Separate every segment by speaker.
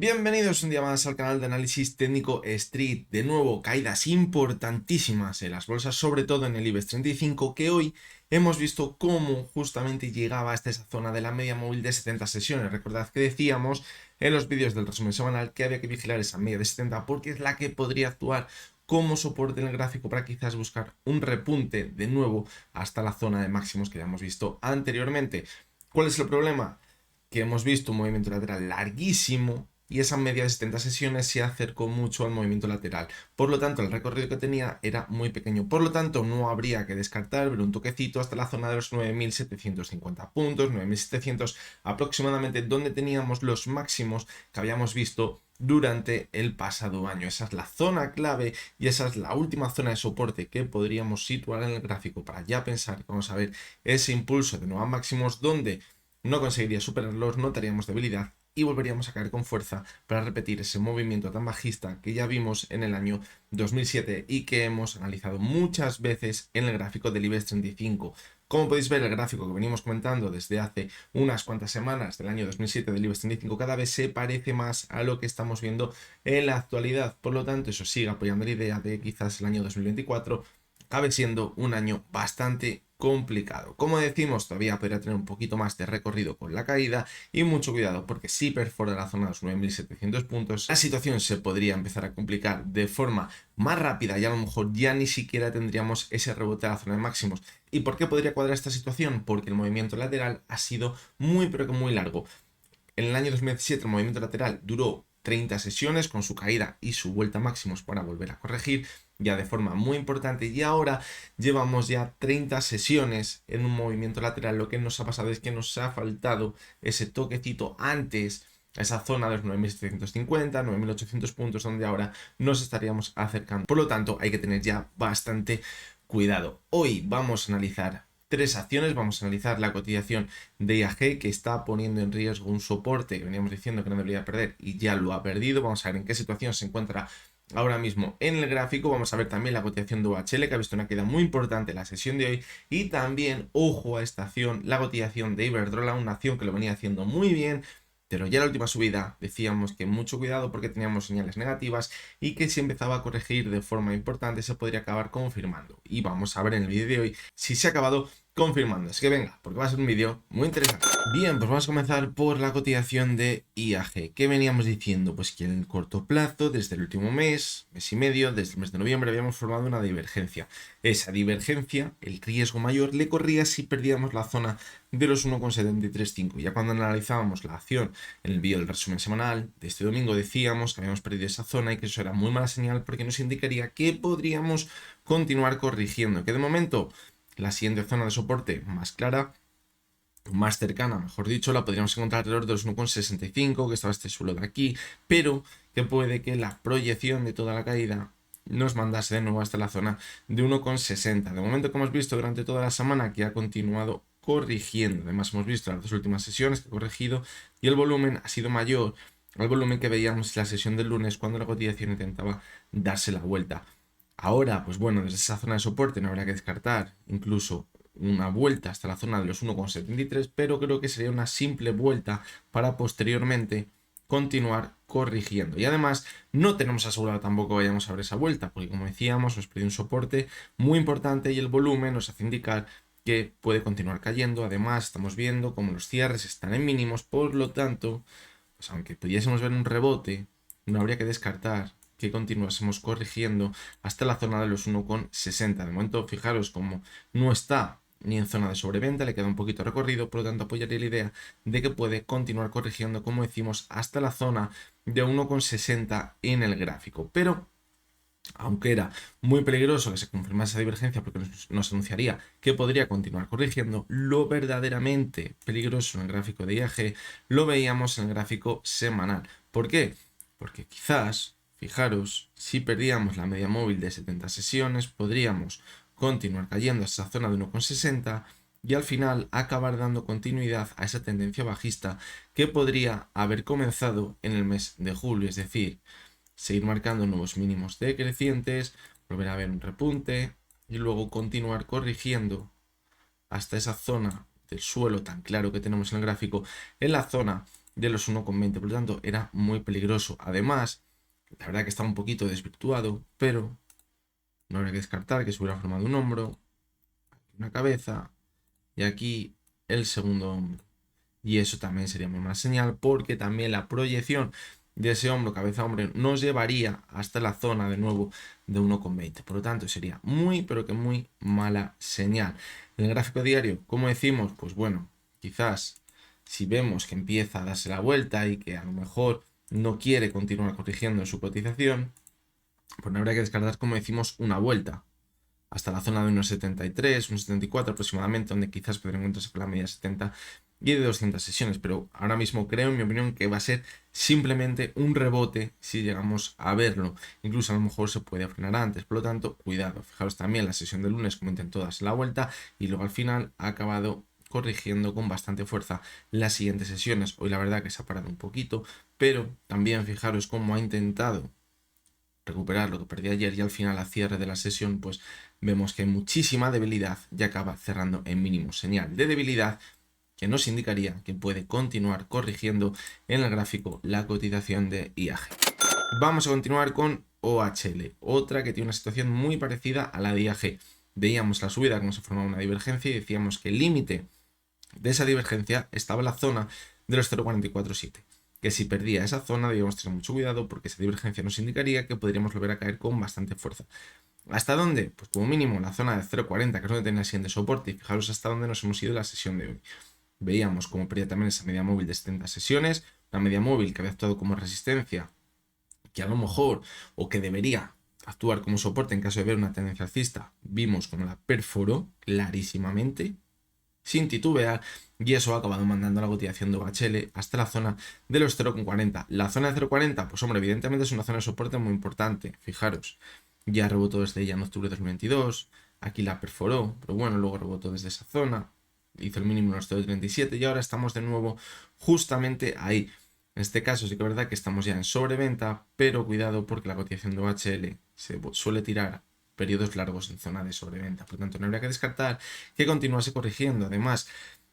Speaker 1: Bienvenidos un día más al canal de análisis técnico Street. De nuevo, caídas importantísimas en las bolsas, sobre todo en el IBEX 35, que hoy hemos visto cómo justamente llegaba hasta esa zona de la media móvil de 70 sesiones. Recordad que decíamos en los vídeos del resumen semanal que había que vigilar esa media de 70 porque es la que podría actuar como soporte en el gráfico para quizás buscar un repunte de nuevo hasta la zona de máximos que ya hemos visto anteriormente. ¿Cuál es el problema? Que hemos visto un movimiento lateral larguísimo y esa media de 70 sesiones se acercó mucho al movimiento lateral. Por lo tanto, el recorrido que tenía era muy pequeño. Por lo tanto, no habría que descartar ver un toquecito hasta la zona de los 9.750 puntos, 9.700 aproximadamente, donde teníamos los máximos que habíamos visto durante el pasado año. Esa es la zona clave y esa es la última zona de soporte que podríamos situar en el gráfico para ya pensar que vamos a ver ese impulso de nuevos máximos donde no conseguiría superarlos, notaríamos debilidad y volveríamos a caer con fuerza para repetir ese movimiento tan bajista que ya vimos en el año 2007 y que hemos analizado muchas veces en el gráfico del IBEX 35. Como podéis ver, el gráfico que venimos comentando desde hace unas cuantas semanas del año 2007 del IBEX 35 cada vez se parece más a lo que estamos viendo en la actualidad. Por lo tanto, eso sigue apoyando la idea de que quizás el año 2024 acabe siendo un año bastante complicado. Como decimos, todavía podría tener un poquito más de recorrido con la caída y mucho cuidado porque si perfora la zona de los 9.700 puntos, la situación se podría empezar a complicar de forma más rápida y a lo mejor ya ni siquiera tendríamos ese rebote a la zona de máximos. ¿Y por qué podría cuadrar esta situación? Porque el movimiento lateral ha sido muy pero que muy largo. En el año 2017 el movimiento lateral duró 30 sesiones con su caída y su vuelta a máximos para volver a corregir ya de forma muy importante, y ahora llevamos ya 30 sesiones en un movimiento lateral. Lo que nos ha pasado es que nos ha faltado ese toquecito antes a esa zona de los 9.750, 9.800 puntos donde ahora nos estaríamos acercando. Por lo tanto, hay que tener ya bastante cuidado. Hoy vamos a analizar tres acciones. Vamos a analizar la cotización de IAG, que está poniendo en riesgo un soporte que veníamos diciendo que no debería perder y ya lo ha perdido. Vamos a ver en qué situación se encuentra ahora mismo en el gráfico. Vamos a ver también la cotización de OHL, que ha visto una caída muy importante en la sesión de hoy, y también, ojo a esta acción, la cotización de Iberdrola, una acción que lo venía haciendo muy bien, pero ya en la última subida decíamos que mucho cuidado porque teníamos señales negativas y que si empezaba a corregir de forma importante se podría acabar confirmando. Y vamos a ver en el vídeo de hoy si se ha acabado confirmando. Así que venga, porque va a ser un vídeo muy interesante. Bien, pues vamos a comenzar por la cotización de IAG. ¿Qué veníamos diciendo? Pues que en el corto plazo, desde el último mes y medio, desde el mes de noviembre, habíamos formado una divergencia. Esa divergencia, el riesgo mayor, le corría si perdíamos la zona de los 1,735. Ya cuando analizábamos la acción en el vídeo del resumen semanal de este domingo, decíamos que habíamos perdido esa zona y que eso era muy mala señal porque nos indicaría que podríamos continuar corrigiendo. Que de momento la siguiente zona de soporte más clara, más cercana, mejor dicho, la podríamos encontrar alrededor de los 1,65, que estaba este suelo de aquí, pero que puede que la proyección de toda la caída nos mandase de nuevo hasta la zona de 1,60. De momento, como hemos visto durante toda la semana, que ha continuado corrigiendo. Además, hemos visto las dos últimas sesiones que ha corregido y el volumen ha sido mayor al volumen que veíamos en la sesión del lunes cuando la cotización intentaba darse la vuelta. Ahora, pues bueno, desde esa zona de soporte no habrá que descartar incluso una vuelta hasta la zona de los 1,73, pero creo que sería una simple vuelta para posteriormente continuar corrigiendo. Y además no tenemos asegurado tampoco que vayamos a ver esa vuelta, porque como decíamos, nos pide un soporte muy importante y el volumen nos hace indicar que puede continuar cayendo. Además, estamos viendo como los cierres están en mínimos, por lo tanto, pues aunque pudiésemos ver un rebote, no habría que descartar que continuásemos corrigiendo hasta la zona de los 1,60. De momento, fijaros como no está ni en zona de sobreventa, le queda un poquito recorrido, por lo tanto apoyaría la idea de que puede continuar corrigiendo, como decimos, hasta la zona de 1,60 en el gráfico. Pero aunque era muy peligroso que se confirmase esa divergencia porque nos anunciaría que podría continuar corrigiendo, lo verdaderamente peligroso en el gráfico de IAG lo veíamos en el gráfico semanal. ¿Por qué? Porque quizás, fijaros, si perdíamos la media móvil de 70 sesiones, podríamos continuar cayendo a esa zona de 1,60 y al final acabar dando continuidad a esa tendencia bajista que podría haber comenzado en el mes de julio, es decir, seguir marcando nuevos mínimos decrecientes, volver a ver un repunte y luego continuar corrigiendo hasta esa zona del suelo tan claro que tenemos en el gráfico, en la zona de los 1,20, por lo tanto era muy peligroso. Además, la verdad que está un poquito desvirtuado, pero no habría que descartar que se hubiera formado un hombro, una cabeza y aquí el segundo hombro. Y eso también sería muy mala señal, porque también la proyección de ese hombro, cabeza, hombro, nos llevaría hasta la zona de nuevo de 1,20. Por lo tanto, sería muy, pero que muy mala señal. En el gráfico diario, como decimos, pues bueno, quizás si vemos que empieza a darse la vuelta y que a lo mejor no quiere continuar corrigiendo su cotización, pues no habría que descartar, como decimos, una vuelta hasta la zona de unos 73, unos 74 aproximadamente, donde quizás podría encontrarse con la media 70 y de 200 sesiones, pero ahora mismo creo, en mi opinión, que va a ser simplemente un rebote si llegamos a verlo. Incluso a lo mejor se puede frenar antes, por lo tanto, cuidado. Fijaros también la sesión del lunes, como intentó darse la vuelta y luego al final ha acabado corrigiendo con bastante fuerza las siguientes sesiones. Hoy la verdad que se ha parado un poquito, pero también fijaros cómo ha intentado recuperar lo que perdí ayer y al final a cierre de la sesión pues vemos que hay muchísima debilidad y acaba cerrando en mínimo, señal de debilidad que nos indicaría que puede continuar corrigiendo en el gráfico la cotización de IAG. Vamos a continuar con OHL, otra que tiene una situación muy parecida a la de IAG. Veíamos la subida como se formaba una divergencia y decíamos que el límite de esa divergencia estaba en la zona de los 0,447, que si perdía esa zona debíamos tener mucho cuidado porque esa divergencia nos indicaría que podríamos volver a caer con bastante fuerza. ¿Hasta dónde? Pues como mínimo la zona de 0,40, que es donde tenía el siguiente soporte, y fijaros hasta dónde nos hemos ido en la sesión de hoy. Veíamos como perdía también esa media móvil de 70 sesiones, una media móvil que había actuado como resistencia, que a lo mejor, o que debería actuar como soporte en caso de ver una tendencia alcista, vimos como la perforó clarísimamente, sin titubear, y eso ha acabado mandando la cotización de OHL hasta la zona de los 0,40. La zona de 0,40, pues hombre, evidentemente es una zona de soporte muy importante, fijaros, ya rebotó desde ella en octubre de 2022, aquí la perforó, pero bueno, luego rebotó desde esa zona, hizo el mínimo en los 0,37 y ahora estamos de nuevo justamente ahí. En este caso sí que es verdad que estamos ya en sobreventa, pero cuidado porque la cotización de OHL se suele tirar periodos largos en zona de sobreventa. Por lo tanto, no habría que descartar que continuase corrigiendo. Además,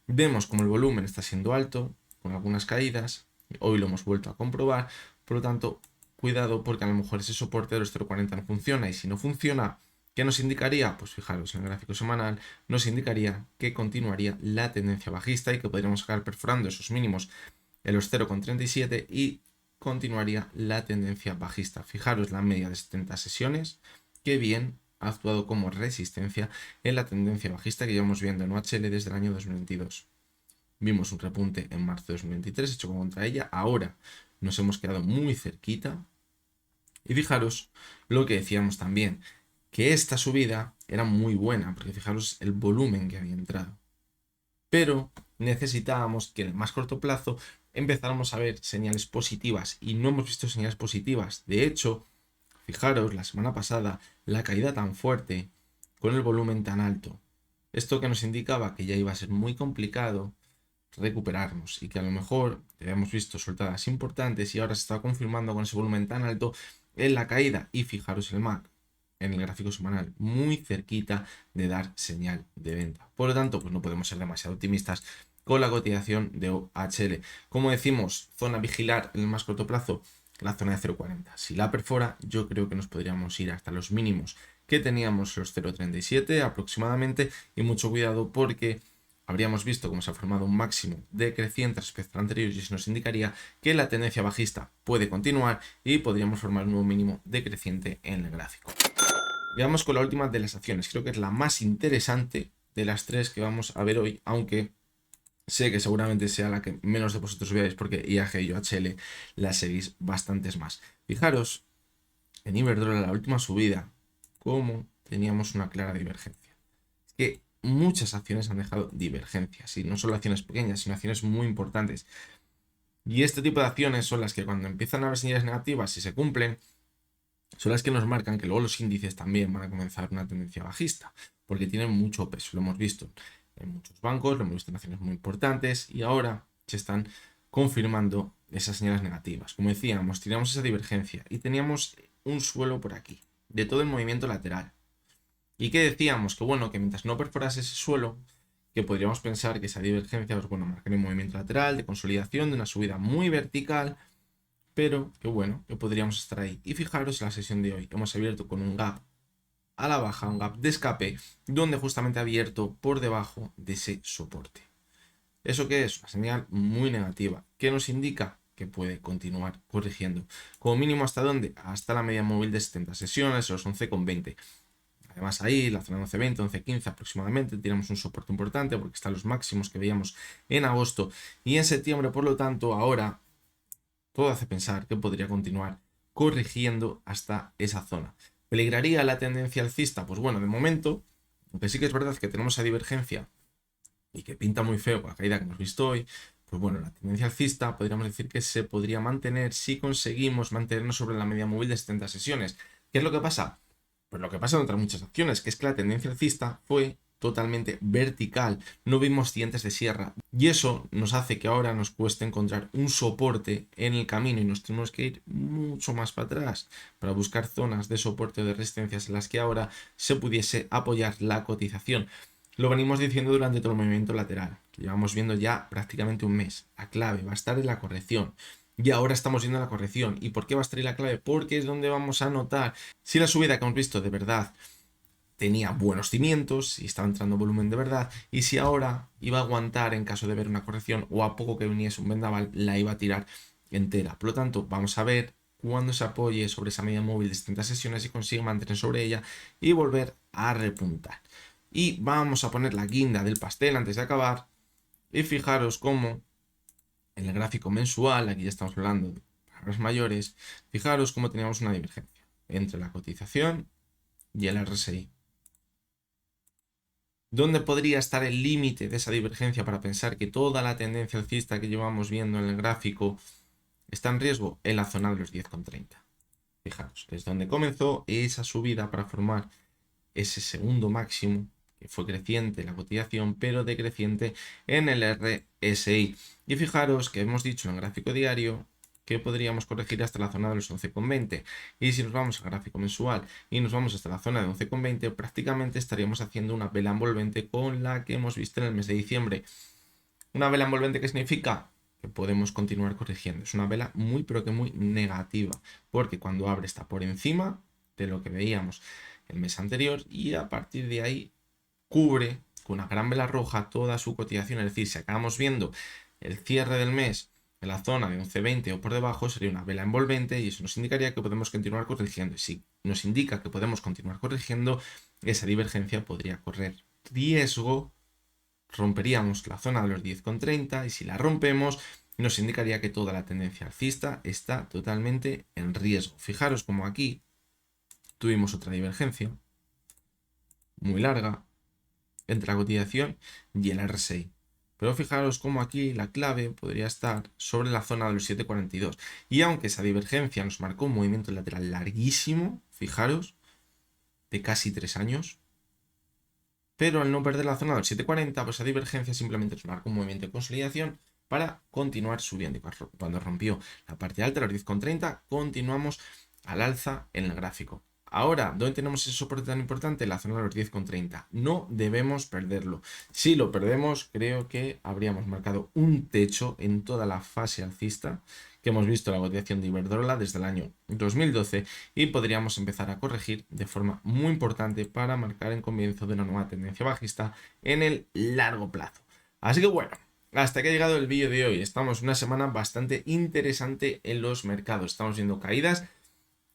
Speaker 1: vemos como el volumen está siendo alto, con algunas caídas. Hoy lo hemos vuelto a comprobar. Por lo tanto, cuidado porque a lo mejor ese soporte de los 0,40 no funciona. Y si no funciona, ¿qué nos indicaría? Pues fijaros, en el gráfico semanal nos indicaría que continuaría la tendencia bajista y que podríamos acabar perforando esos mínimos en los 0,37 y continuaría la tendencia bajista. Fijaros la media de 70 sesiones, que bien ha actuado como resistencia en la tendencia bajista que llevamos viendo en OHL desde el año 2022. Vimos un repunte en marzo de 2023 hecho contra ella, ahora nos hemos quedado muy cerquita y fijaros lo que decíamos también, que esta subida era muy buena, porque fijaros el volumen que había entrado. Pero necesitábamos que en el más corto plazo empezáramos a ver señales positivas y no hemos visto señales positivas. De hecho, fijaros, la semana pasada, la caída tan fuerte, con el volumen tan alto. Esto que nos indicaba que ya iba a ser muy complicado recuperarnos y que a lo mejor habíamos visto soltadas importantes y ahora se está confirmando con ese volumen tan alto en la caída. Y fijaros el MAC en el gráfico semanal muy cerquita de dar señal de venta. Por lo tanto, pues no podemos ser demasiado optimistas con la cotización de OHL. Como decimos, zona vigilar en el más corto plazo, la zona de 0,40. Si la perfora, yo creo que nos podríamos ir hasta los mínimos que teníamos, los 0,37 aproximadamente, y mucho cuidado porque habríamos visto cómo se ha formado un máximo decreciente respecto al anterior y eso nos indicaría que la tendencia bajista puede continuar y podríamos formar un nuevo mínimo decreciente en el gráfico. Veamos con la última de las acciones, creo que es la más interesante de las tres que vamos a ver hoy, aunque sé que seguramente sea la que menos de vosotros veáis porque IAG y OHL la seguís bastantes más. Fijaros en Iberdrola, la última subida, cómo teníamos una clara divergencia. Es que muchas acciones han dejado divergencias, y no solo acciones pequeñas, sino acciones muy importantes. Y este tipo de acciones son las que cuando empiezan a haber señales negativas, si se cumplen, son las que nos marcan que luego los índices también van a comenzar una tendencia bajista, porque tienen mucho peso, lo hemos visto en muchos bancos, lo hemos visto en acciones muy importantes y ahora se están confirmando esas señales negativas. Como decíamos, teníamos esa divergencia y teníamos un suelo por aquí, de todo el movimiento lateral. ¿Y qué decíamos? Que bueno, que mientras no perforase ese suelo, que podríamos pensar que esa divergencia, pues bueno, marcaría un movimiento lateral de consolidación de una subida muy vertical, pero que bueno, que podríamos estar ahí. Y fijaros en la sesión de hoy, hemos abierto con un gap a la baja, un gap de escape, donde justamente ha abierto por debajo de ese soporte. ¿Eso qué es? Una señal muy negativa, que nos indica que puede continuar corrigiendo. Como mínimo, ¿hasta dónde? Hasta la media móvil de 70 sesiones, los 11,20. Además ahí, la zona de 11,20, 11,15 aproximadamente, tenemos un soporte importante porque están los máximos que veíamos en agosto y en septiembre. Por lo tanto, ahora todo hace pensar que podría continuar corrigiendo hasta esa zona. ¿Peligraría la tendencia alcista? Pues bueno, de momento, aunque sí que es verdad que tenemos esa divergencia y que pinta muy feo con la caída que hemos visto hoy, pues bueno, la tendencia alcista podríamos decir que se podría mantener si conseguimos mantenernos sobre la media móvil de 70 sesiones. ¿Qué es lo que pasa? Pues lo que pasa en otras muchas acciones, que es que la tendencia alcista fue totalmente vertical, no vimos dientes de sierra y eso nos hace que ahora nos cueste encontrar un soporte en el camino y nos tenemos que ir mucho más para atrás para buscar zonas de soporte o de resistencias en las que ahora se pudiese apoyar la cotización. Lo venimos diciendo durante todo el movimiento lateral, que llevamos viendo ya prácticamente un mes. La clave va a estar en la corrección. Y ahora estamos viendo la corrección. ¿Y por qué va a estar ahí la clave? Porque es donde vamos a notar si la subida que hemos visto de verdad tenía buenos cimientos, si estaba entrando volumen de verdad, y si ahora iba a aguantar en caso de ver una corrección o a poco que viniese un vendaval, la iba a tirar entera. Por lo tanto, vamos a ver cuando se apoye sobre esa media móvil de 70 sesiones y consigue mantener sobre ella y volver a repuntar. Y vamos a poner la guinda del pastel antes de acabar. Y fijaros cómo en el gráfico mensual, aquí ya estamos hablando de palabras mayores, fijaros cómo teníamos una divergencia entre la cotización y el RSI. ¿Dónde podría estar el límite de esa divergencia para pensar que toda la tendencia alcista que llevamos viendo en el gráfico está en riesgo? En la zona de los 10,30. Fijaros, es donde comenzó esa subida para formar ese segundo máximo, que fue creciente la cotización, pero decreciente en el RSI. Y fijaros que hemos dicho en el gráfico diario que podríamos corregir hasta la zona de los 11,20. Y si nos vamos al gráfico mensual y nos vamos hasta la zona de 11,20, prácticamente estaríamos haciendo una vela envolvente con la que hemos visto en el mes de diciembre. Una vela envolvente, ¿qué significa? Que podemos continuar corrigiendo. Es una vela muy, pero que muy negativa, porque cuando abre está por encima de lo que veíamos el mes anterior y a partir de ahí cubre con una gran vela roja toda su cotización. Es decir, si acabamos viendo el cierre del mes en la zona de 11,20 o por debajo, sería una vela envolvente y eso nos indicaría que podemos continuar corrigiendo. Y si nos indica que podemos continuar corrigiendo, esa divergencia podría correr riesgo, romperíamos la zona de los 10,30 y si la rompemos nos indicaría que toda la tendencia alcista está totalmente en riesgo. Fijaros como aquí tuvimos otra divergencia muy larga entre la cotización y el RSI. Pero fijaros como aquí la clave podría estar sobre la zona de los 7,42. Y aunque esa divergencia nos marcó un movimiento lateral larguísimo, fijaros, de casi 3 años, pero al no perder la zona del 7,40, pues esa divergencia simplemente nos marcó un movimiento de consolidación para continuar subiendo. Y cuando rompió la parte alta, los 10,30, continuamos al alza en el gráfico. Ahora, ¿dónde tenemos ese soporte tan importante? La zona de los 10,30. No debemos perderlo. Si lo perdemos, creo que habríamos marcado un techo en toda la fase alcista que hemos visto la cotización de Iberdrola desde el año 2012 y podríamos empezar a corregir de forma muy importante para marcar el comienzo de una nueva tendencia bajista en el largo plazo. Así que bueno, hasta que ha llegado el vídeo de hoy. Estamos una semana bastante interesante en los mercados. Estamos viendo caídas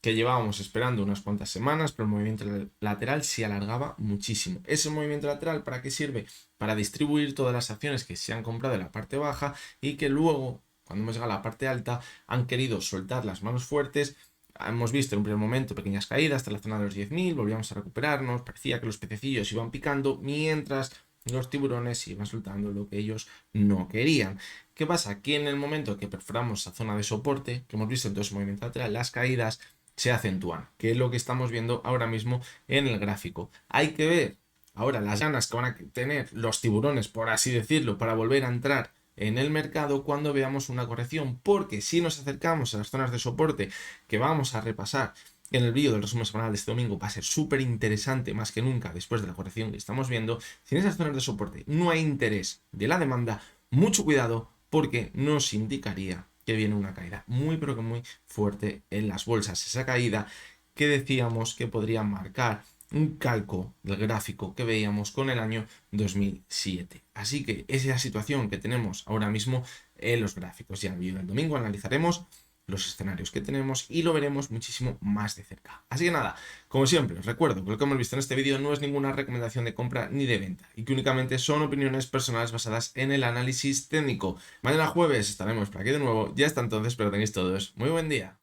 Speaker 1: que llevábamos esperando unas cuantas semanas, pero el movimiento lateral se alargaba muchísimo. ¿Ese movimiento lateral para qué sirve? Para distribuir todas las acciones que se han comprado en la parte baja y que luego, cuando hemos llegado a la parte alta, han querido soltar las manos fuertes. Hemos visto en un primer momento pequeñas caídas hasta la zona de los 10.000, volvíamos a recuperarnos, parecía que los pececillos iban picando, mientras los tiburones iban soltando lo que ellos no querían. ¿Qué pasa? Que en el momento que perforamos esa zona de soporte, que hemos visto en todo ese movimiento lateral, las caídas se acentúan, que es lo que estamos viendo ahora mismo en el gráfico. Hay que ver ahora las ganas que van a tener los tiburones, por así decirlo, para volver a entrar en el mercado cuando veamos una corrección, porque si nos acercamos a las zonas de soporte que vamos a repasar en el vídeo del resumen semanal de este domingo va a ser súper interesante más que nunca después de la corrección que estamos viendo. Si en esas zonas de soporte no hay interés de la demanda, mucho cuidado porque nos indicaría que viene una caída muy pero que muy fuerte en las bolsas. Esa caída que decíamos que podría marcar un calco del gráfico que veíamos con el año 2007. Así que esa es la situación que tenemos ahora mismo en los gráficos. Ya en el vídeo del domingo analizaremos los escenarios que tenemos y lo veremos muchísimo más de cerca. Así que nada, como siempre, os recuerdo que lo que hemos visto en este vídeo no es ninguna recomendación de compra ni de venta y que únicamente son opiniones personales basadas en el análisis técnico. Mañana jueves estaremos por aquí de nuevo. Ya hasta entonces, pero tenéis todos muy buen día.